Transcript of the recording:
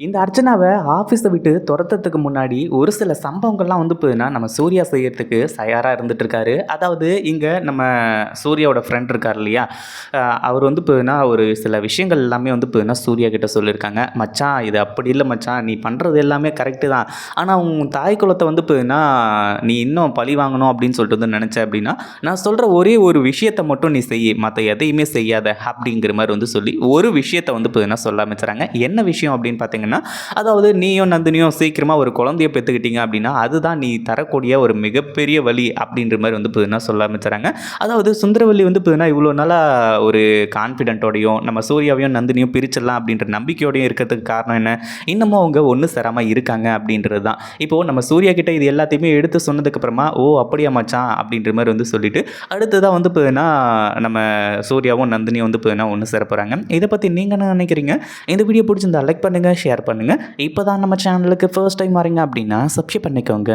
இந்த அர்ச்சனாவ ஆஃபீஸ விட்டு தொரத்துறதுக்கு முன்னாடி ஒரு சில சம்பவங்கள்லாம் வந்து பார்த்தீங்கன்னா, நம்ம சூர்யா செய்யறதுக்கு தயாரா இருந்துட்டுருக்காரு. அதாவது இங்க நம்ம சூர்யாவோட ஃப்ரெண்ட் இருக்கார் இல்லையா? அ அவர் வந்து பார்த்தீங்கன்னா, ஒரு சில விஷயங்கள் எல்லாமே வந்து பார்த்தீங்கன்னா, சூர்யா கிட்ட சொல்லியிருக்காங்க. "மச்சான் இது அப்படி இல்ல மச்சான். நீ பண்றது எல்லாமே கரெக்ட்டு தான். ஆனா உன் தாய் குலத்த வந்து பார்த்தீங்கன்னா, நீ இன்னும் பழி வாங்கணும் அப்படின்னு சொல்லிட்டு வந்து நெனச்ச அப்படின்னா, நான் சொல்ற ஒரே ஒரு விஷயத்த மட்டும் நீ செய்யி. மத்த எதையுமே செய்யாத." அப்படிங்கிற மாரி வந்து சொல்லி, ஒரு விஷயத்த வந்து பார்த்தீங்கன்னா சொல்ல ஆரம்பிச்சுறாங்க. என்ன விஷயம் அப்படின்னு பார்த்தீங்கன்னா, அதாவது நீயும் நந்தினியும் சீக்கிரமா ஒரு குழந்தைய பெத்துக்கிட்டீங்க அப்படின்னா அதுதான் நீ தரக்கூடிய ஒரு மிகப்பெரிய வழி அப்படின்ற மாதிரி வந்து பார்த்தீங்கன்னா சொல்ல ஆரம்பிச்சுறாங்க. அதாவது சுந்தரவல்லி வந்து பார்த்தீங்கன்னா இவ்வளோ நாளாக ஒரு கான்ஃபிடென்ட்டோடையும் நம்ம சூர்யாவையும் நந்தினியும் பிரிச்சிடலாம் அப்படின்ற நம்பிக்கையோடையும் இருக்கிறதுக்கு காரணம் என்ன, இன்னமும் அவங்க ஒன்று சேராமல் இருக்காங்க அப்படின்றது தான். இப்போது நம்ம சூர்யா கிட்ட இது எல்லாத்தையுமே எடுத்து சொன்னதுக்கப்புறமா ஓ அப்படியா மச்சான் அப்படின்ற மாதிரி வந்து சொல்லிட்டு அடுத்ததாக வந்து பார்த்தீங்கன்னா நம்ம சூர்யாவும் நந்தினியும் வந்து பார்த்தீங்கன்னா ஒன்று சேர போகிறாங்க. இதை பற்றி நீங்கள் என்ன நினைக்கிறீங்க? இந்த வீடியோ பிடிச்சிருந்தா லைக் பண்ணுங்கள், ஷேர் பண்ணுங்கள். இப்போ தான் நம்ம சேனலுக்கு ஃபர்ஸ்ட் டைம் வரீங்க அப்படின்னா சப்ஸ்கிரைப் பண்ணிக்கோங்க.